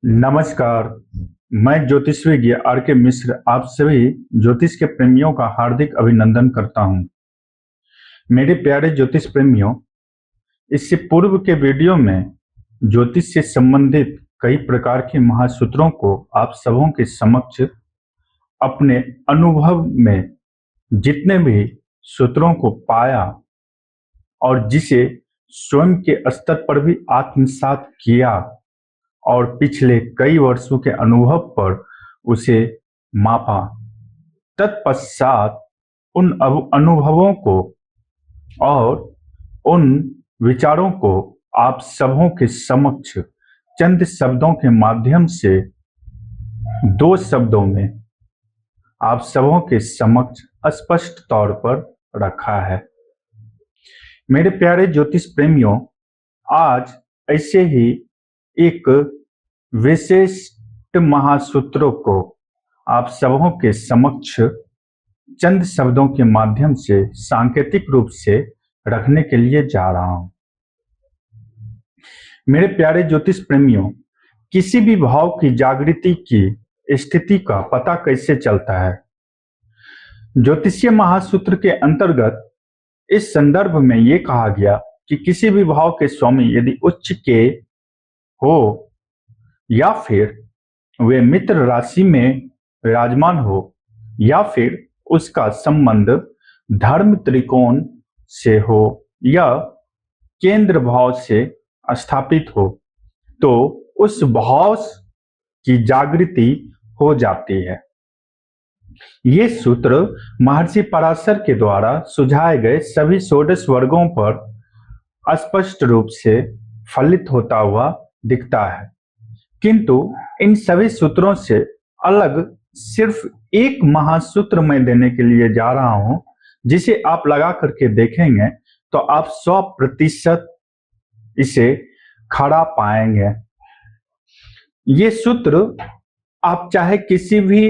नमस्कार। मैं ज्योतिषविज्ञ आर के मिश्र आप सभी ज्योतिष के प्रेमियों का हार्दिक अभिनंदन करता हूं। मेरे प्यारे ज्योतिष प्रेमियों, इससे पूर्व के वीडियो में ज्योतिष से संबंधित कई प्रकार के महासूत्रों को आप सबों के समक्ष अपने अनुभव में जितने भी सूत्रों को पाया और जिसे स्वयं के स्तर पर भी आत्मसात किया और पिछले कई वर्षों के अनुभव पर उसे मापा, तत्पश्चात उन अनुभवों को और उन विचारों को आप सबों के समक्ष चंद शब्दों के माध्यम से दो शब्दों में आप सबों के समक्ष स्पष्ट तौर पर रखा है। मेरे प्यारे ज्योतिष प्रेमियों, आज ऐसे ही एक विशिष्ट महासूत्रों को आप सबों के समक्ष चंद शब्दों के माध्यम से सांकेतिक रूप से रखने के लिए जा रहा हूं। मेरे प्यारे ज्योतिष प्रेमियों, किसी भी भाव की जागृति की स्थिति का पता कैसे चलता है? ज्योतिषीय महासूत्र के अंतर्गत इस संदर्भ में यह कहा गया कि किसी भी भाव के स्वामी यदि उच्च के हो या फिर वे मित्र राशि में विराजमान हो या फिर उसका संबंध धर्म त्रिकोण से हो या केंद्र भाव से स्थापित हो, तो उस भाव की जागृति हो जाती है। ये सूत्र महर्षि पराशर के द्वारा सुझाए गए सभी षोडश वर्गों पर स्पष्ट रूप से फलित होता हुआ दिखता है, किंतु इन सभी सूत्रों से अलग सिर्फ एक महासूत्र मैं देने के लिए जा रहा हूं, जिसे आप लगा करके देखेंगे तो आप 100% इसे खड़ा पाएंगे। ये सूत्र आप चाहे किसी भी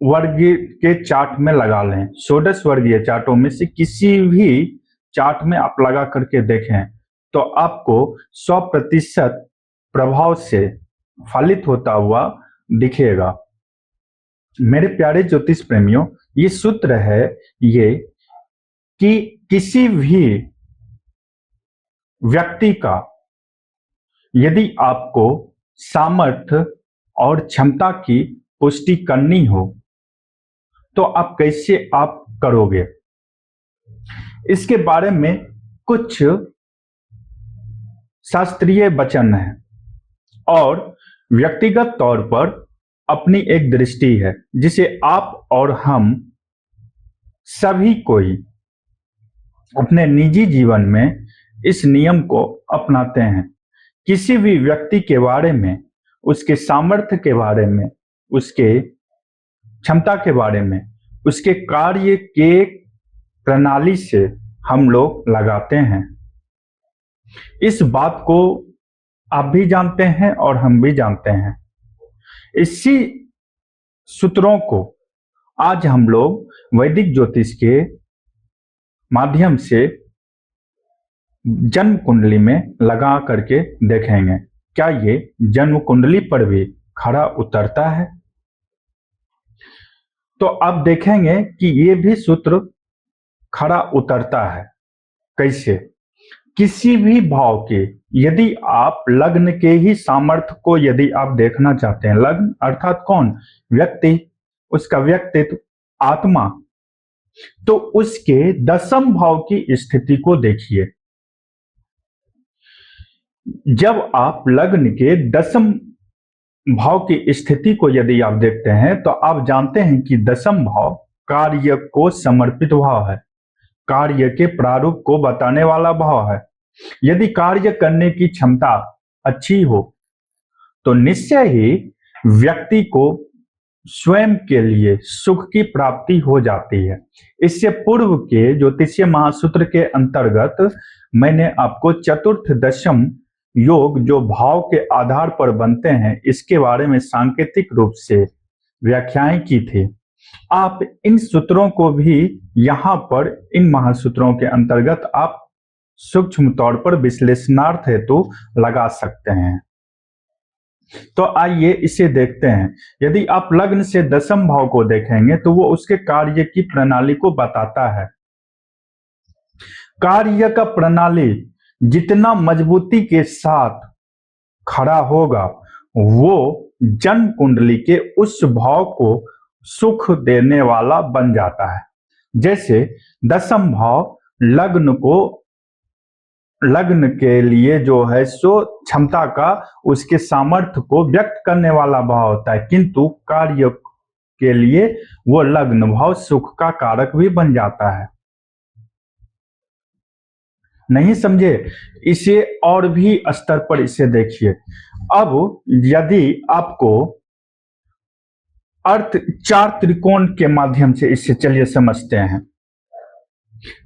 वर्ग के चार्ट में लगा लें, षोडश वर्गीय चार्टों में से किसी भी चार्ट में आप लगा करके देखें तो आपको 100% प्रभाव से फलित होता हुआ दिखेगा। मेरे प्यारे ज्योतिष प्रेमियों, ये सूत्र है ये कि किसी भी व्यक्ति का यदि आपको सामर्थ्य और क्षमता की पुष्टि करनी हो तो आप कैसे आप करोगे, इसके बारे में कुछ शास्त्रीय वचन है और व्यक्तिगत तौर पर अपनी एक दृष्टि है जिसे आप और हम सभी कोई अपने निजी जीवन में इस नियम को अपनाते हैं। किसी भी व्यक्ति के बारे में, उसके सामर्थ्य के बारे में, उसके क्षमता के बारे में, उसके कार्य के प्रणाली से हम लोग लगाते हैं। इस बात को आप भी जानते हैं और हम भी जानते हैं। इसी सूत्रों को आज हम लोग वैदिक ज्योतिष के माध्यम से जन्म कुंडली में लगा करके देखेंगे, क्या ये जन्म कुंडली पर भी खरा उतरता है। तो आप देखेंगे कि ये भी सूत्र खरा उतरता है। कैसे? किसी भी भाव के यदि आप लग्न के ही सामर्थ्य को यदि आप देखना चाहते हैं, लग्न अर्थात कौन? व्यक्ति, उसका व्यक्तित्व, आत्मा, तो उसके दशम भाव की स्थिति को देखिए। जब आप लग्न के दशम भाव की स्थिति को यदि आप देखते हैं तो आप जानते हैं कि दशम भाव कार्य को समर्पित भाव है, कार्य के प्रारूप को बताने वाला भाव है। यदि कार्य करने की क्षमता अच्छी हो तो निश्चय ही व्यक्ति को स्वयं के लिए सुख की प्राप्ति हो जाती है। इससे पूर्व के ज्योतिषीय महासूत्र के अंतर्गत मैंने आपको चतुर्थ दशम योग जो भाव के आधार पर बनते हैं, इसके बारे में सांकेतिक रूप से व्याख्याएं की थी। आप इन सूत्रों को भी यहां पर इन महासूत्रों के अंतर्गत आप सूक्ष्म तौर पर विश्लेषणार्थ हेतु लगा सकते हैं। तो आइए इसे देखते हैं। यदि आप लग्न से दशम भाव को देखेंगे तो वो उसके कार्य की प्रणाली को बताता है। कार्य का प्रणाली जितना मजबूती के साथ खड़ा होगा वो जन्म कुंडली के उस भाव को सुख देने वाला बन जाता है। जैसे दशम भाव लग्न के लिए जो है सो क्षमता का, उसके सामर्थ्य को व्यक्त करने वाला भाव होता है, किंतु कार्य के लिए वो लग्न भाव सुख का कारक भी बन जाता है। नहीं समझे? इसे और भी स्तर पर इसे देखिए। अब यदि आपको अर्थ चार त्रिकोण के माध्यम से इसे चलिए समझते हैं।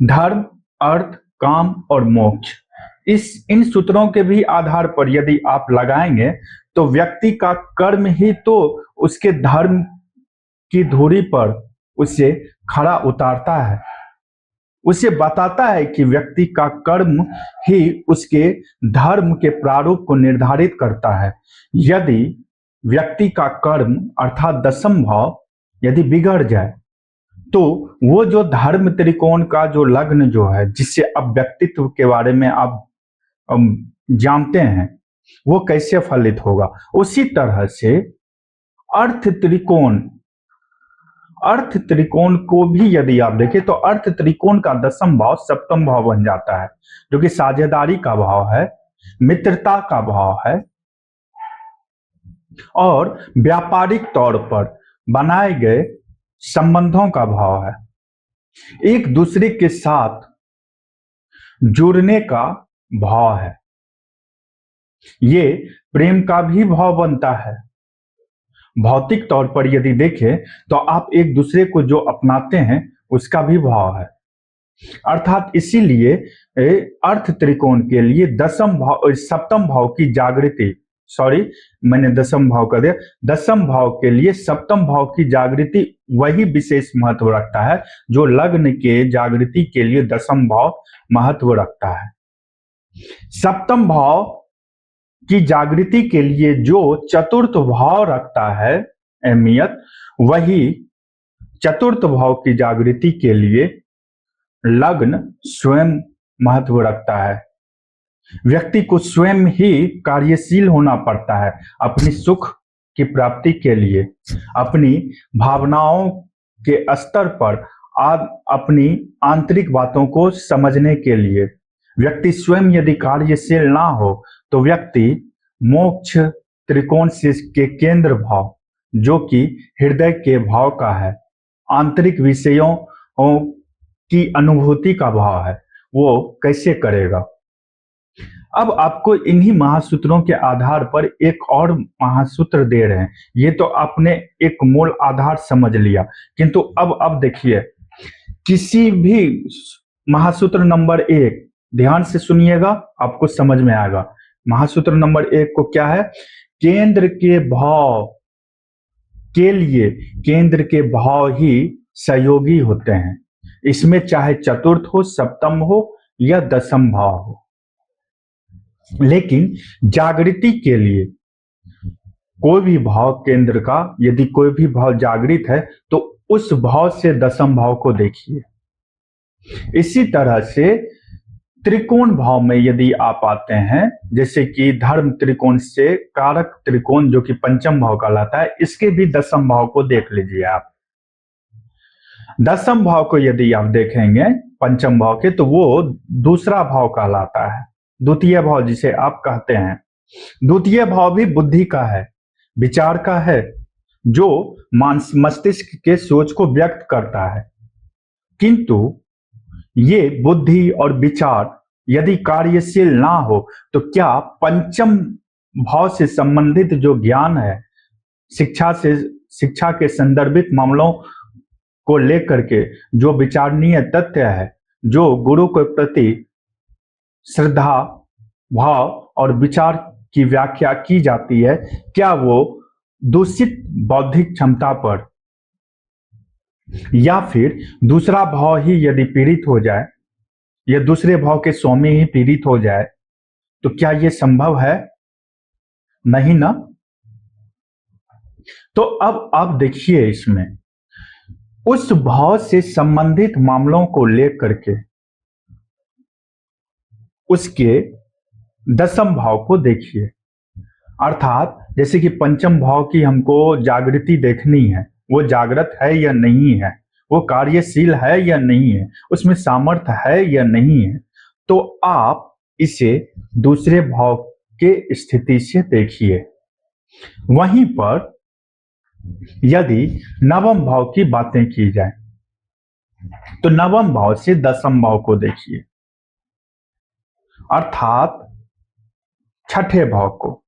धर्म, अर्थ, काम और मोक्ष, इन सूत्रों के भी आधार पर यदि आप लगाएंगे तो व्यक्ति का कर्म ही तो उसके धर्म की धुरी पर उसे खड़ा उतारता है, उसे बताता है कि व्यक्ति का कर्म ही उसके धर्म के प्रारूप को निर्धारित करता है। यदि व्यक्ति का कर्म अर्थात दशम भाव यदि बिगड़ जाए तो वो जो धर्म त्रिकोण का जो लग्न जो है, जिससे अब व्यक्तित्व के बारे में आप जानते हैं, वो कैसे फलित होगा। उसी तरह से अर्थ त्रिकोण को भी यदि आप देखें तो अर्थ त्रिकोण का दशम भाव सप्तम भाव बन जाता है, जो कि साझेदारी का भाव है, मित्रता का भाव है और व्यापारिक तौर पर बनाए गए संबंधों का भाव है। एक दूसरे के साथ जुड़ने का भाव है। ये प्रेम का भी भाव बनता है। भौतिक तौर पर यदि देखें तो आप एक दूसरे को जो अपनाते हैं उसका भी भाव है। अर्थात इसीलिए अर्थ त्रिकोण के लिए सप्तम भाव की जागृति, मैंने दशम भाव कर दिया, दशम भाव के लिए सप्तम भाव की जागृति वही विशेष महत्व रखता है जो लग्न के जागृति के लिए दशम भाव महत्व रखता है। सप्तम भाव की जागृति के लिए जो चतुर्थ भाव रखता है अहमियत, वही चतुर्थ भाव की जागृति के लिए लग्न स्वयं महत्व रखता है। व्यक्ति को स्वयं ही कार्यशील होना पड़ता है अपनी सुख की प्राप्ति के लिए, अपनी भावनाओं के स्तर पर अपनी आंतरिक बातों को समझने के लिए। व्यक्ति स्वयं यदि कार्यशील ना हो तो व्यक्ति मोक्ष त्रिकोण से के केंद्र भाव, जो कि हृदय के भाव का है, आंतरिक विषयों की अनुभूति का भाव है, वो कैसे करेगा। अब आपको इन्हीं महासूत्रों के आधार पर एक और महासूत्र दे रहे हैं। ये तो आपने एक मूल आधार समझ लिया, किंतु अब देखिए, किसी भी महासूत्र नंबर 1 ध्यान से सुनिएगा, आपको समझ में आएगा। महासूत्र नंबर 1 को क्या है? केंद्र के भाव के लिए केंद्र के भाव ही सहयोगी होते हैं। इसमें चाहे चतुर्थ हो, सप्तम हो या दशम भाव हो, लेकिन जागृति के लिए कोई भी भाव केंद्र का यदि कोई भी भाव जागृत है तो उस भाव से दशम भाव को देखिए। इसी तरह से त्रिकोण भाव में यदि आप आते हैं, जैसे कि धर्म त्रिकोण से कारक त्रिकोण जो कि पंचम भाव कहलाता है, इसके भी दशम भाव को देख लीजिए आप। दशम भाव को यदि आप देखेंगे पंचम भाव के, तो वो दूसरा भाव कहलाता है, द्वितीय भाव जिसे आप कहते हैं। द्वितीय भाव भी बुद्धि का है, विचार का है, जो मस्तिष्क के सोच को व्यक्त करता है। किंतु ये बुद्धि और विचार यदि कार्यशील ना हो तो क्या पंचम भाव से संबंधित जो ज्ञान है, शिक्षा के संदर्भित मामलों को लेकर के जो विचारणीय तथ्य है, जो गुरु के प्रति श्रद्धा भाव और विचार की व्याख्या की जाती है, क्या वो दूषित बौद्धिक क्षमता पर या फिर दूसरा भाव ही यदि पीड़ित हो जाए या दूसरे भाव के स्वामी ही पीड़ित हो जाए तो क्या ये संभव है? नहीं ना। तो अब आप देखिए इसमें उस भाव से संबंधित मामलों को लेकर के उसके दसम भाव को देखिए। अर्थात जैसे कि पंचम भाव की हमको जागृति देखनी है, वो जागृत है या नहीं है, वो कार्यशील है या नहीं है, उसमें सामर्थ्य है या नहीं है, तो आप इसे दूसरे भाव के स्थिति से देखिए। वहीं पर यदि नवम भाव की बातें की जाए तो नवम भाव से दसम भाव को देखिए, अर्थात छठे भाव को।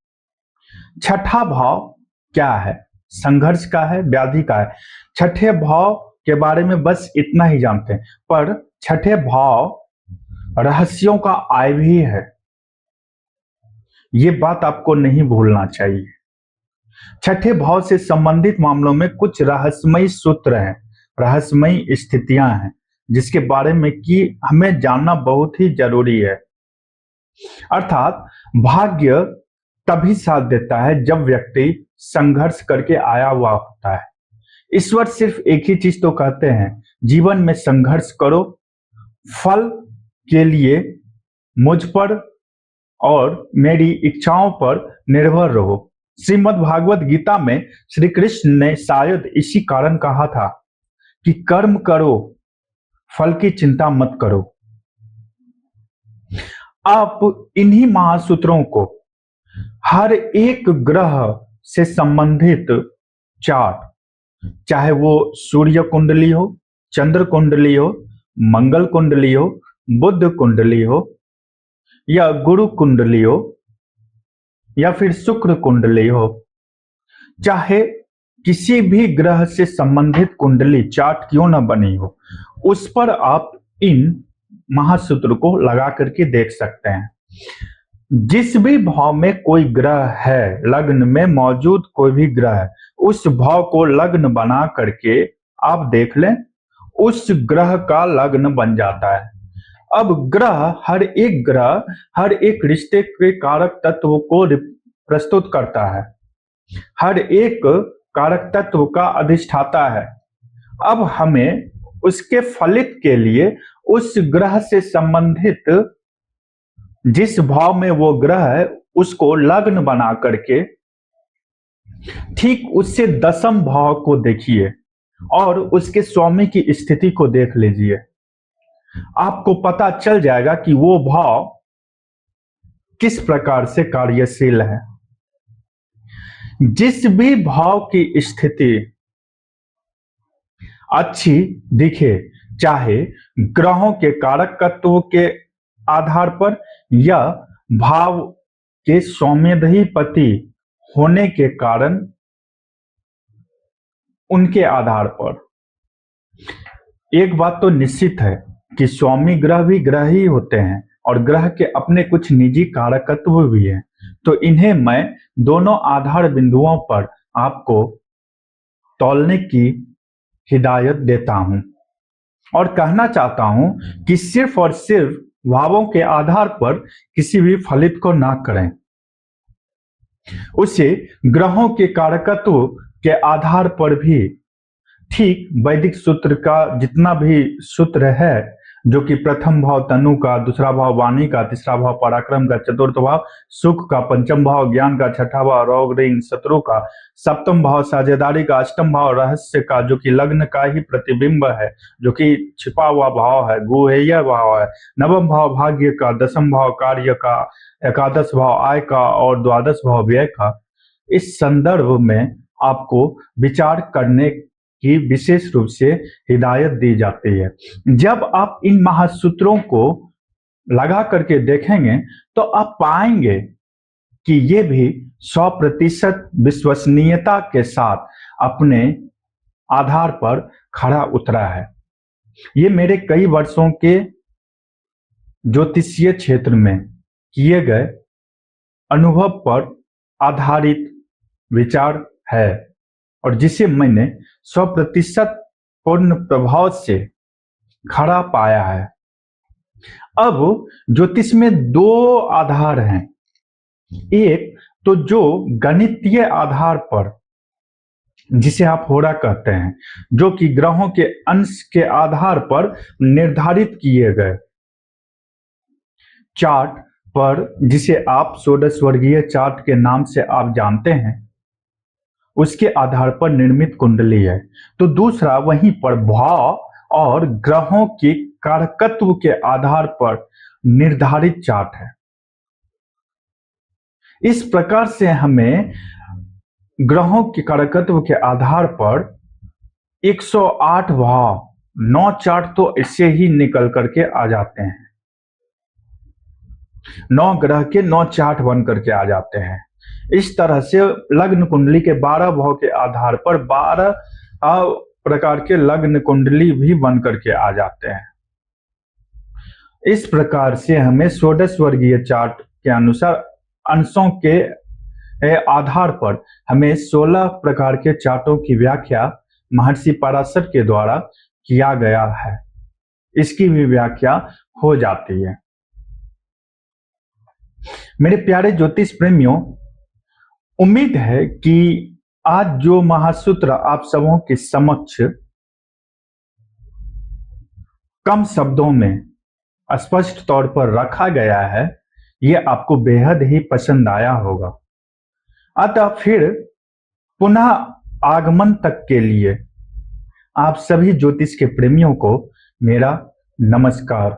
छठा भाव क्या है? संघर्ष का है, व्याधि का है। छठे भाव के बारे में बस इतना ही जानते हैं, पर छठे भाव रहस्यों का आय भी है, ये बात आपको नहीं भूलना चाहिए। छठे भाव से संबंधित मामलों में कुछ रहस्यमयी सूत्र हैं, रहस्यमयी स्थितियां हैं, जिसके बारे में कि हमें जानना बहुत ही जरूरी है। अर्थात भाग्य तभी साथ देता है जब व्यक्ति संघर्ष करके आया हुआ होता है। ईश्वर सिर्फ एक ही चीज तो कहते हैं, जीवन में संघर्ष करो, फल के लिए मुझ पर और मेरी इच्छाओं पर निर्भर रहो। श्रीमद् भागवत गीता में श्री कृष्ण ने शायद इसी कारण कहा था कि कर्म करो, फल की चिंता मत करो। आप इन्हीं महासूत्रों को हर एक ग्रह से संबंधित चार्ट, चाहे वो सूर्य कुंडली हो, चंद्र कुंडली हो, मंगल कुंडली हो, बुध कुंडली हो, या गुरु कुंडली हो, या फिर शुक्र कुंडली हो, चाहे किसी भी ग्रह से संबंधित कुंडली चार्ट क्यों न बनी हो, उस पर आप इन महासूत्र को लगा करके देख सकते हैं। जिस भी भाव में कोई ग्रह है, लग्न में मौजूद कोई भी ग्रह है, उस भाव को लग्न बना करके आप देख लें, उस ग्रह का लग्न बन जाता है। अब हर एक रिश्ते के कारक तत्व को प्रस्तुत करता है, हर एक कारक तत्व का अधिष्ठाता है। अब हमें उसके फलित के लिए उस ग्रह से संबंधित जिस भाव में वो ग्रह है उसको लग्न बना करके ठीक उससे दसम भाव को देखिए और उसके स्वामी की स्थिति को देख लीजिए। आपको पता चल जाएगा कि वो भाव किस प्रकार से कार्यशील है। जिस भी भाव की स्थिति अच्छी दिखे, चाहे ग्रहों के कारक तत्व के आधार पर या भाव के सौम्यधिपति होने के कारण उनके आधार पर, एक बात तो निश्चित है कि स्वामी ग्रह भी ग्रह ही होते हैं और ग्रह के अपने कुछ निजी कारकत्व भी हैं। तो इन्हें मैं दोनों आधार बिंदुओं पर आपको तौलने की हिदायत देता हूं और कहना चाहता हूं कि सिर्फ और सिर्फ भावों के आधार पर किसी भी फलित को ना करें, उसे ग्रहों के कारकत्व के आधार पर भी ठीक वैदिक सूत्र का जितना भी सूत्र है, जो कि प्रथम भाव तनु का, दूसरा भाव वाणी का, तीसरा भाव पराक्रम का, चतुर्थ भाव सुख का, पंचम भाव ज्ञान का, छठा भाव रोग ऋण शत्रु का, सप्तम भाव साझेदारी का, अष्टम भाव रहस्य का, जो कि लग्न का ही प्रतिबिंब है, जो कि छिपा हुआ भाव है, गुहेय भाव है, नवम भाव भाग्य का, दसम भाव कार्य का, एकादश भाव आय का और द्वादश भाव व्यय का। इस संदर्भ में आपको विचार करने की विशेष रूप से हिदायत दी जाती है। जब आप इन महासूत्रों को लगा करके देखेंगे तो आप पाएंगे कि ये भी 100% विश्वसनीयता के साथ अपने आधार पर खड़ा उतरा है। ये मेरे कई वर्षों के ज्योतिषीय क्षेत्र में किए गए अनुभव पर आधारित विचार है और जिसे मैंने 100% पूर्ण प्रभाव से खड़ा पाया है। अब ज्योतिष में दो आधार हैं, एक तो जो गणितीय आधार पर जिसे आप होरा कहते हैं, जो कि ग्रहों के अंश के आधार पर निर्धारित किए गए चार्ट पर, जिसे आप षोडश वर्गीय चार्ट के नाम से आप जानते हैं, उसके आधार पर निर्मित कुंडली है। तो दूसरा वहीं पर भाव और ग्रहों के कारकत्व के आधार पर निर्धारित चार्ट है। इस प्रकार से हमें ग्रहों के कारकत्व के आधार पर 108 भाव 9 चार्ट तो इससे ही निकल करके आ जाते हैं। 9 ग्रह के 9 चार्ट बन करके आ जाते हैं। इस तरह से लग्न कुंडली के 12 भाव के आधार पर 12 प्रकार के लग्न कुंडली भी बन करके आ जाते हैं। इस प्रकार से हमें षोडश वर्गीय चार्ट के अनुसार अंशों के आधार पर हमें 16 प्रकार के चार्टों की व्याख्या महर्षि पराशर के द्वारा किया गया है। इसकी भी व्याख्या हो जाती है। मेरे प्यारे ज्योतिष प्रेमियों, उम्मीद है कि आज जो महासूत्र आप सबों के समक्ष कम शब्दों में स्पष्ट तौर पर रखा गया है, ये आपको बेहद ही पसंद आया होगा। अतः फिर पुनः आगमन तक के लिए आप सभी ज्योतिष के प्रेमियों को मेरा नमस्कार।